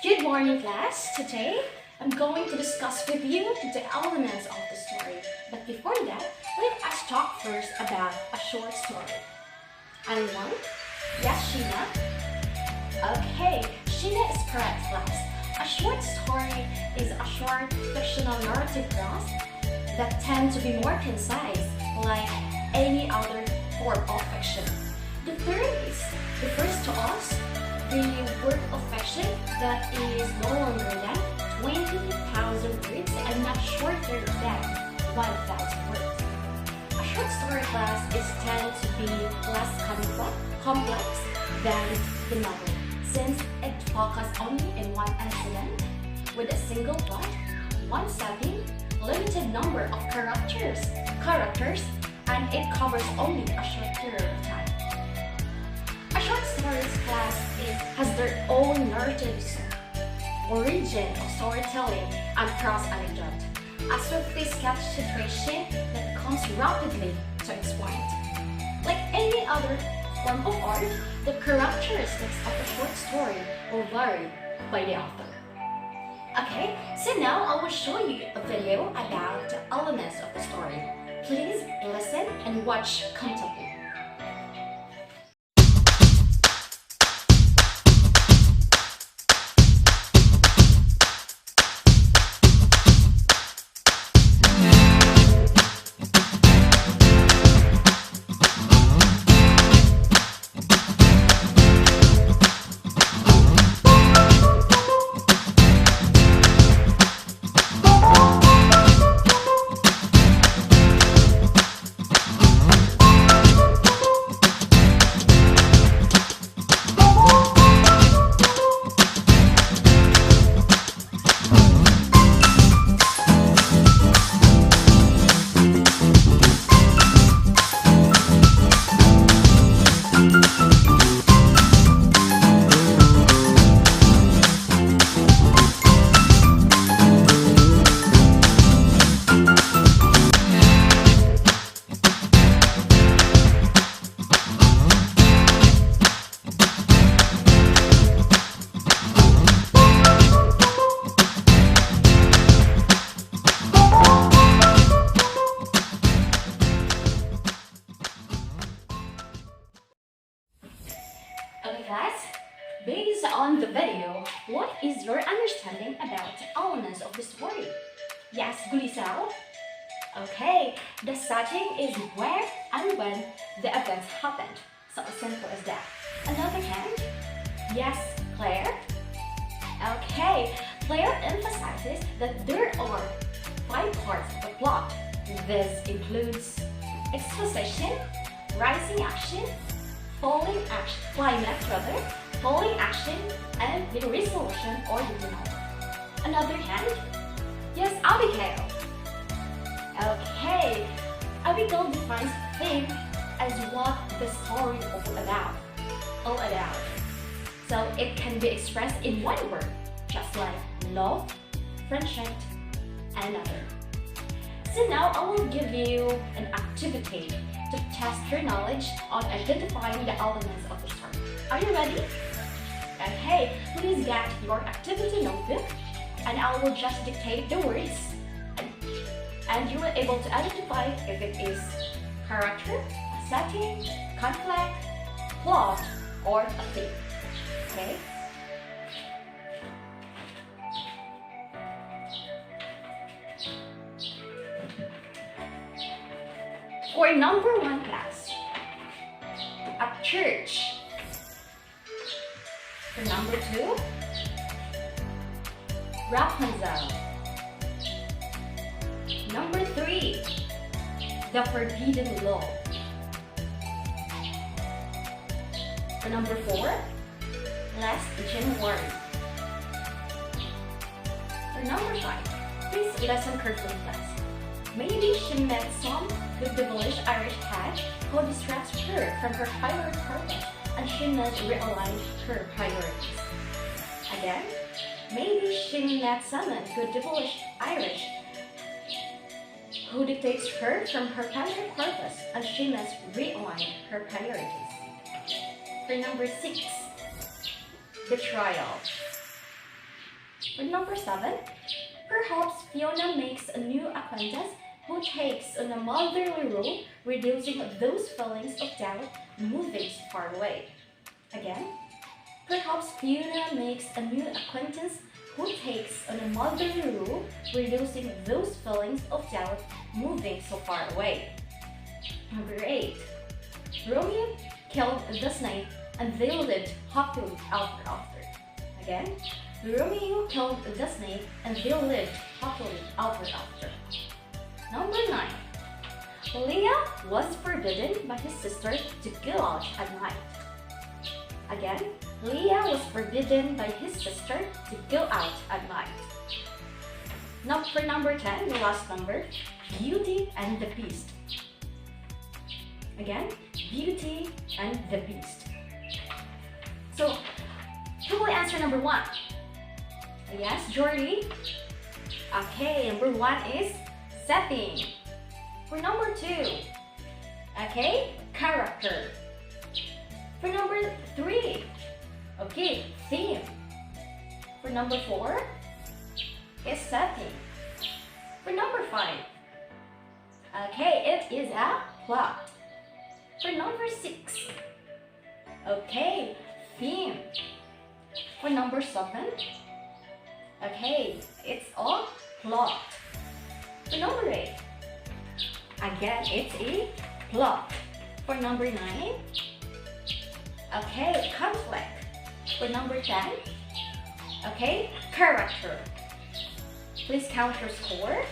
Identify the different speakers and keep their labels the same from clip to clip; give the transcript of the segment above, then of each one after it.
Speaker 1: Good morning, class. Today, I'm going to discuss with you the elements of the story. But before that, let us talk first about a short story. Anyone? Yes, Sheena? Okay, Sheena is correct, class. A short story is a short fictional narrative class that tend to be more concise, like any other form of fiction. The third is refers to us the work of fiction that is no longer than 20,000 words and not shorter than 1,000 words. A short story class is tend to be less complex than the novel, since it focuses only in one incident with a single plot, one setting, limited number of characters, and it covers only a short period of time. A short stories class has their own narratives, origin of storytelling, and cross anecdote. A swiftly sketched situation that comes rapidly to its point. Like any other form of art, the characteristics of a short story will vary by the author. Okay, so now I will show you a video about the elements of the story. Please listen and watch constantly. Okay class, based on the video, what is your understanding about the elements of the story? Yes, Gulisao? Okay, the setting is where and when the events happened. So simple as that. Another hand? Yes, Claire? Okay, Claire emphasizes that there are 5 parts of the plot. This includes exposition, rising action, falling action, falling action, and the resolution or the denial. Another hand? Yes, Abigail. Okay, Abigail defines theme as what the story is all about. So it can be expressed in one word, just like love, friendship, and another. So now I will give you an activity to test your knowledge on identifying the elements of the story. Are you ready? Okay, please get your activity notebook and I will just dictate the words and you will be able to identify if it is character, a setting, conflict, plot, or a theme. Okay? For number 1 class, a church. For number 2, Rapunzel. Number 3, the Forbidden Law. For number 4, Last January. For number 5, please listen carefully class. Maybe she met some good devilish Irish cat who distracts her from her primary purpose and she must realign her priorities. Again, maybe she met someone good devilish Irish who dictates her from her primary purpose and she must realign her priorities. For number 6, betrayal. For number 7, perhaps Fiona makes a new acquaintance who takes on a motherly role, reducing those feelings of doubt, moving far away. Again, perhaps Fiona makes a new acquaintance who takes on a motherly role, reducing those feelings of doubt, moving so far away. Number 8. Romeo killed the snake and they lived happily ever after. Again, Romeo killed the snake and they lived happily ever after. Number 9. Leah was forbidden by his sister to go out at night. Again, Leah was forbidden by his sister to go out at night. Now for number 10, the last number, Beauty and the Beast. Again, Beauty and the Beast. So, who will answer number 1? Yes, Jordy. Okay, number 1 is setting. For number 2, okay, character. For number 3, okay, theme. For number 4 is setting. For number 5, okay, it is a plot. For number 6, okay, theme. For number 7, okay, it's a plot. For number 8, again, it's a plot. For number 9, okay, conflict. For number 10, okay, character. Please count your score.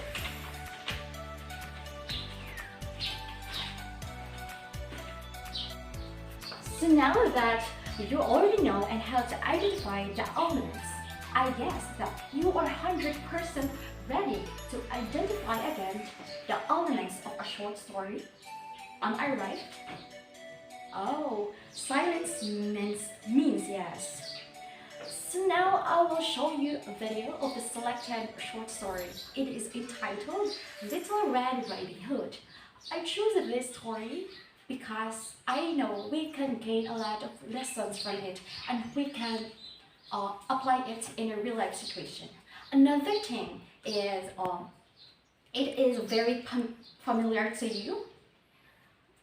Speaker 1: So now that you already know and how to identify the elements, I guess that you are 100% ready to identify again the elements of a short story. Am I right? Oh, silence means yes. So now I will show you a video of a selected short story. It is entitled Little Red Riding Hood. I chose this story because I know we can gain a lot of lessons from it and we can apply it in a real life situation. Another thing is it is very familiar to you.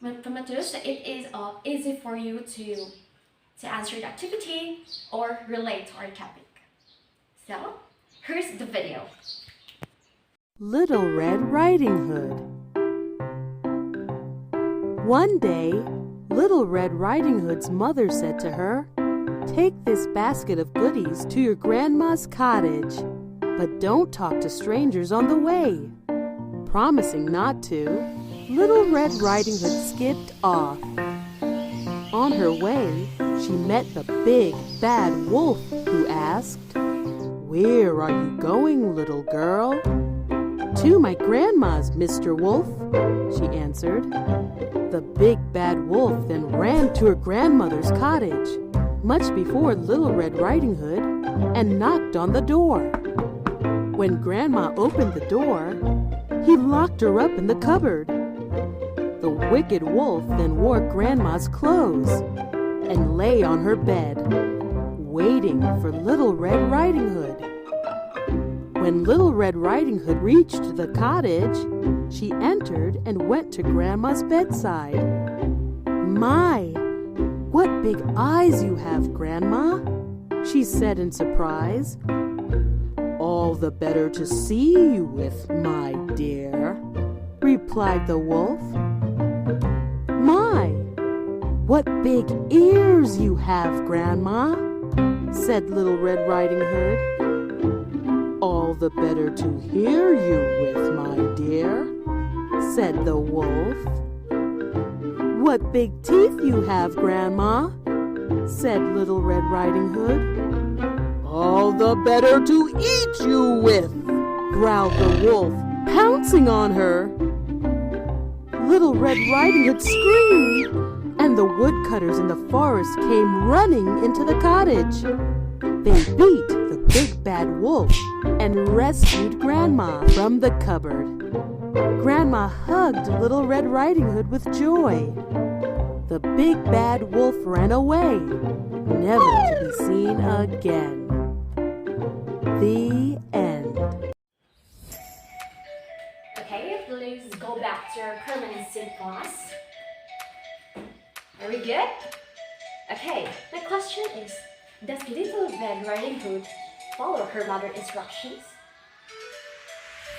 Speaker 1: It is easy for you to answer the activity or relate to our topic. So, here's the video.
Speaker 2: Little Red Riding Hood. One day, Little Red Riding Hood's mother said to her, "Take this basket of goodies to your grandma's cottage, but don't talk to strangers on the way." Promising not to, Little Red Riding Hood skipped off. On her way, she met the big, bad wolf, who asked, "Where are you going, little girl?" "To my grandma's, Mr. Wolf," she answered. The big, bad wolf then ran to her grandmother's cottage, much before Little Red Riding Hood, and knocked on the door. When Grandma opened the door, he locked her up in the cupboard. The wicked wolf then wore Grandma's clothes and lay on her bed, waiting for Little Red Riding Hood. When Little Red Riding Hood reached the cottage, she entered and went to Grandma's bedside. "My, what big eyes you have, Grandma," she said in surprise. "All the better to see you with, my dear," replied the wolf. "My, what big ears you have, Grandma," said Little Red Riding Hood. "All the better to hear you with, my dear," said the wolf. "What big teeth you have, Grandma," said Little Red Riding Hood. "All the better to eat you with," growled the wolf, pouncing on her. Little Red Riding Hood screamed, and the woodcutters in the forest came running into the cottage. They beat the big bad wolf and rescued Grandma from the cupboard. Grandma hugged Little Red Riding Hood with joy. The big bad wolf ran away, never to be seen again. The end.
Speaker 1: Okay, please go back to your permanent seat class. Very good. Okay, my question is, does Little Red Riding Hood follow her mother's instructions?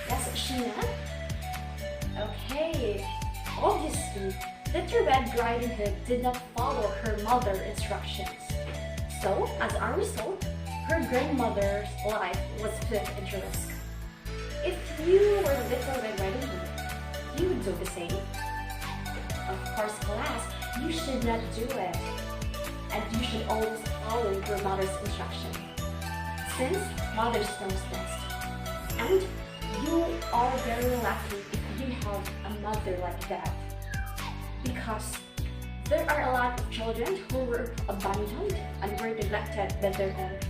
Speaker 1: Yes, Sheena? Okay, obviously, Little Red Riding Hood did not follow her mother's instructions. So, as a result, her grandmother's life was put into risk. If you were Little Red Riding Hood, you would do the same. Of course, class, you should not do it. And you should always follow your mother's instruction. Since mothers knows best. And you are very lucky if you have a mother like that. Because there are a lot of children who were abandoned and were neglected by their own parents.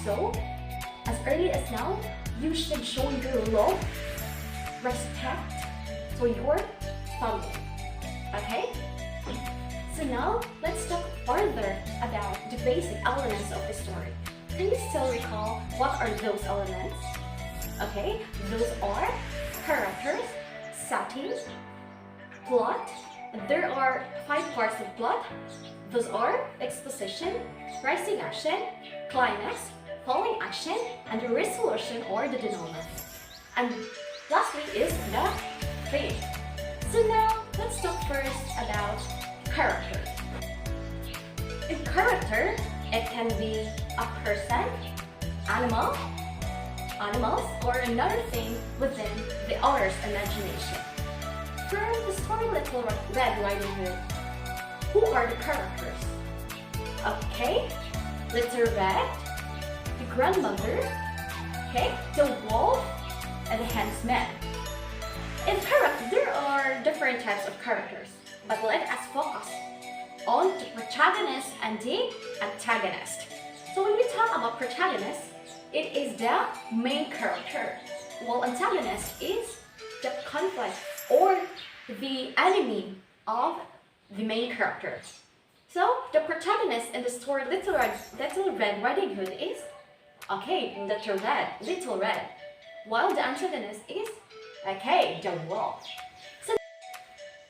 Speaker 1: So, as early as now, you should show your love, respect to your family. Okay? So now, let's talk further about the basic elements of the story. Can you still recall what are those elements? Okay, those are characters, setting, plot. There are 5 parts of plot. Those are exposition, rising action, climax, falling action, and the resolution or the denouement. And lastly is the theme. So now, let's talk first about character. In character, it can be a person, animals, or another thing within the author's imagination. From the story Little Red Riding Hood, who are the characters? Okay, Little Red, the grandmother, okay, the wolf, and the huntsman. In character, there are different types of characters, but let us focus on the protagonist and the antagonist. So when we talk about protagonist, it is the main character, while antagonist is the conflict or the enemy of the main character. So the protagonist in the story Little Red Riding Hood is, okay, Little Red, while the antagonist is, okay, the wolf.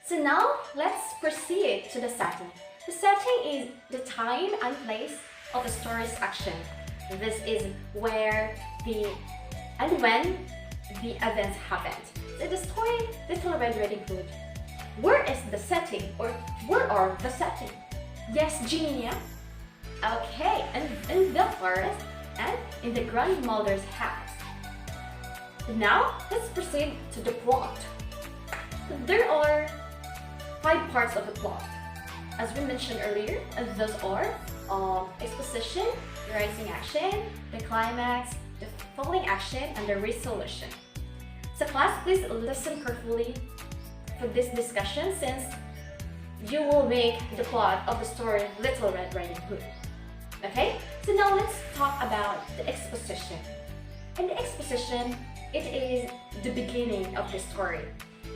Speaker 1: So now let's proceed to the setting. The setting is the time and place of the story's action. This is where and when the events happened. So the story Little Red Riding Hood, where is the setting or where are the setting? Yes, Genia. Okay, and in the forest and in the grandmother's house. Now let's proceed to the plot. There are 5 parts of the plot. As we mentioned earlier, those are exposition, the rising action, the climax, the falling action, and the resolution. So class, please listen carefully for this discussion since you will make the plot of the story Little Red Riding Hood. Okay? So now let's talk about the exposition. In the exposition, it is the beginning of the story.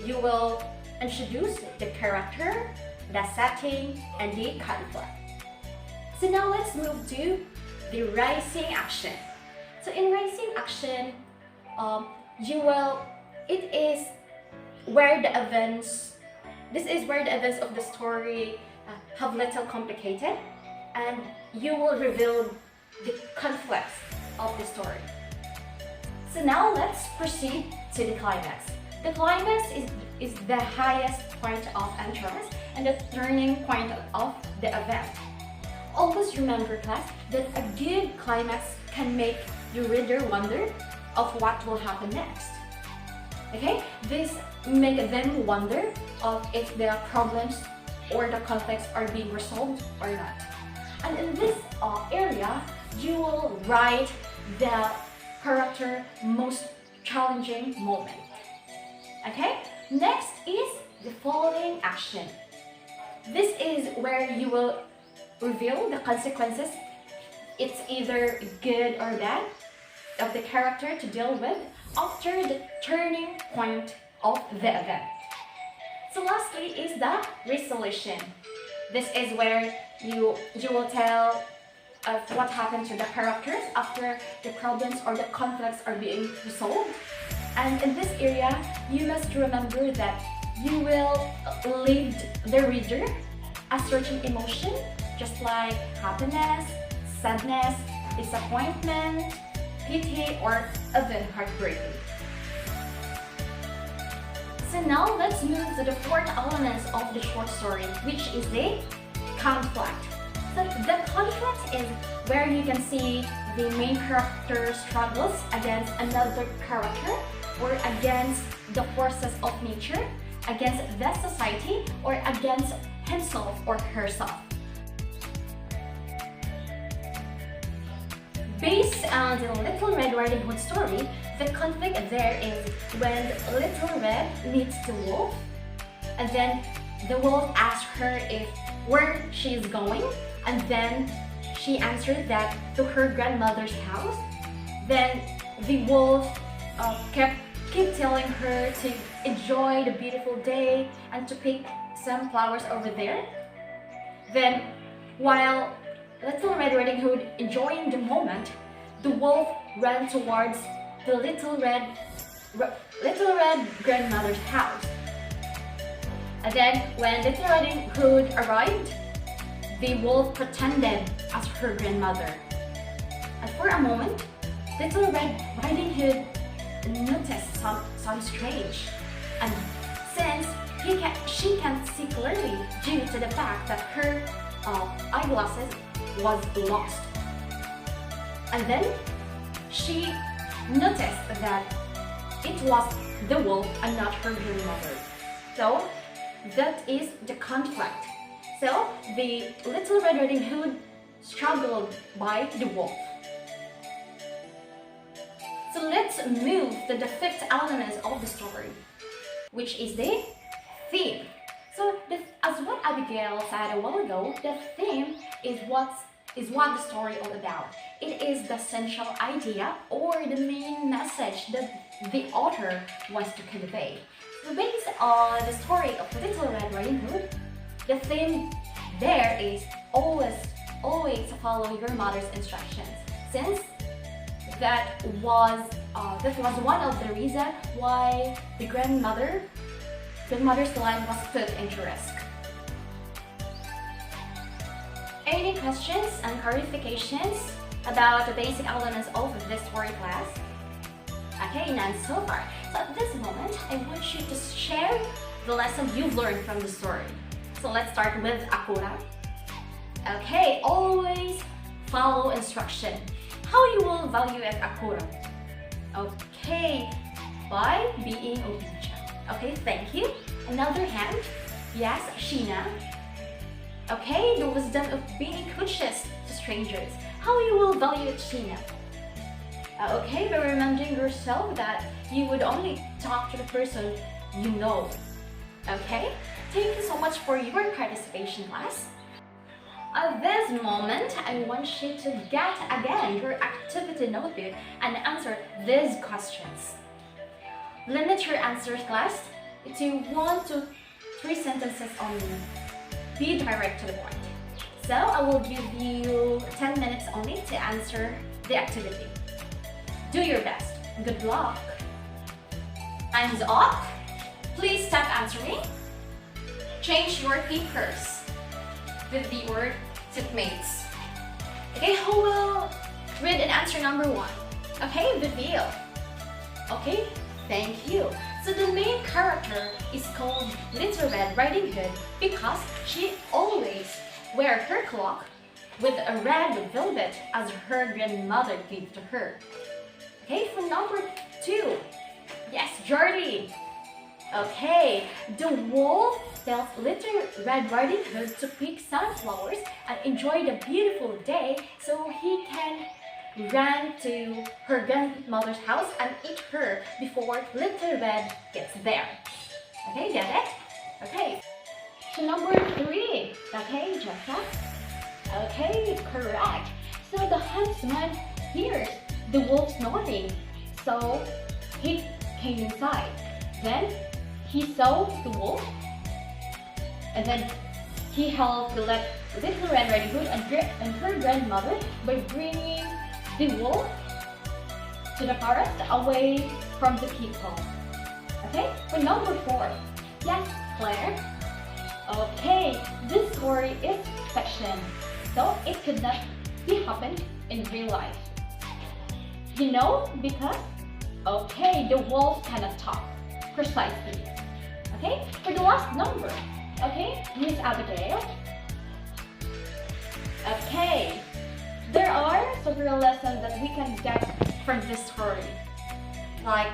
Speaker 1: You will introduce the character, the setting, and the conflict. So now let's move to the rising action. So in rising action, it is where the events, of the story have little complicated, and you will reveal the conflicts of the story. So now let's proceed to the climax. The climax is the highest point of entrance and the turning point of the event. Always remember, class, that a good climax can make the reader wonder of what will happen next. Okay? This make them wonder of if the problems or the conflicts are being resolved or not. And in this area, you will write the character most challenging moment. Okay? Next is the falling action. This is where you will reveal the consequences. It's either good or bad of the character to deal with after the turning point of the event. So lastly is the resolution. This is where you will tell of what happened to the characters after the problems or the conflicts are being resolved. And in this area, you must remember that you will lead the reader a certain emotion, just like happiness, sadness, disappointment, pity, or even heartbreaking. So now let's move to the fourth element of the short story, which is the conflict. So the conflict is where you can see the main character struggles against another character, or against the forces of nature, against the society, or against himself or herself. Based on the Little Red Riding Hood story, the conflict there is when Little Red meets the wolf, and then the wolf asks her where she is going, and then she answered that to her grandmother's house. Then the wolf keep telling her to enjoy the beautiful day and to pick some flowers over there. Then, while Little Red Riding Hood enjoying the moment, the wolf ran towards the Little Red grandmother's house. And then, when Little Riding Hood arrived, the wolf pretended as her grandmother. And for a moment, Little Red Riding Hood noticed some strange. And since she can't see clearly due to the fact that her eyeglasses was lost. And then she noticed that it was the wolf and not her grandmother. So that is the conflict. So the Little Red Riding Hood struggled by the wolf. So let's move to the fifth element of the story, which is the theme. So as what Abigail said a while ago, the theme is what the story is all about. It is the central idea or the main message that the author wants to convey. So based on the story of Little Red Riding Hood, the theme there is always follow your mother's instructions, since that was one of the reasons why the grandmother's life was put into risk. Any questions and clarifications about the basic elements of this story, class? Okay, none so far. So at this moment, I want you to share the lesson you've learned from the story. So let's start with Akura. Okay, always follow instruction. How you will evaluate Akura? Okay, by being obedient. Okay, thank you. Another hand. Yes, Sheena. Okay, the wisdom of being courteous to strangers. How you will evaluate Sheena? Okay, by reminding yourself that you would only talk to the person you know. Okay, thank you so much for your participation, class. At this moment, I want you to get again your activity notebook and answer these questions. Limit your answers, class, to 1 to 3 sentences only. Be direct to the point. So I will give you 10 minutes only to answer the activity. Do your best. Good luck. Time's up. Please stop answering. Change your papers with the word seatmates. Okay, who will read and answer number 1? Okay, Vivian. Okay, thank you. So the main character is called Little Red Riding Hood because she always wears her cloak with a red velvet as her grandmother gave to her. Okay, for number 2. Yes, Jordy. Okay, the wolf tells Little Red Riding Hood to pick sunflowers and enjoy the beautiful day so he can run to her grandmother's house and eat her before Little Red gets there. Okay, get it? Okay. So number 3. Okay, Jessica. Okay, correct. So the huntsman hears the wolf snoring, so he came inside. Then he saw the wolf, and then he helped Little Red Riding Hood and her grandmother by bringing the wolf to the forest away from the people. Okay, for number 4. Yes, Claire? Okay, this story is fiction, so it could not be happened in real life. You know, because, okay, the wolf cannot talk, precisely. Okay, for the last number, okay, Miss Abigail. Okay, there are several lessons that we can get from this story. Like,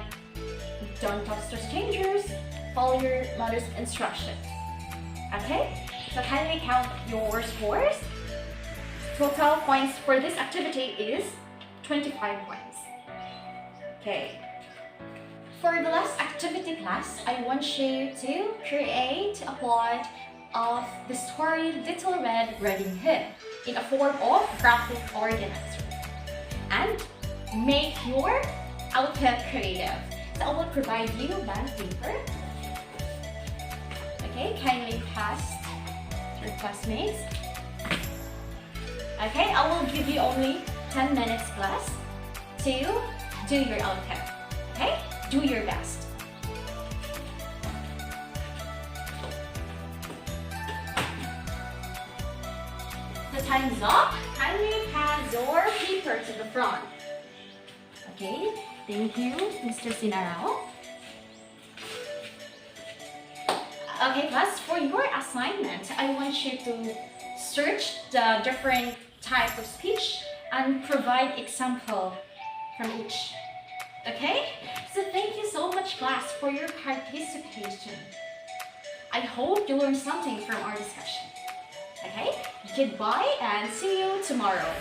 Speaker 1: don't talk to strangers, follow your mother's instructions. Okay, so kindly count your scores. Total points for this activity is 25 points. Okay. For the last activity class, I want you to create a plot of the story Little Red Riding Hood in a form of graphic organizer. And make your output creative. So I will provide you bond paper. Okay, kindly pass to your classmates. Okay, I will give you only 10 minutes class to do your output. Okay, do your best. The time's up. Kindly pass your paper to the front. Okay, thank you, Mr. Sinarao. Okay, class, for your assignment, I want you to search the different types of speech and provide example from each. Okay? So thank you so much, class, for your participation. I hope you learned something from our discussion. Okay? Goodbye and see you tomorrow.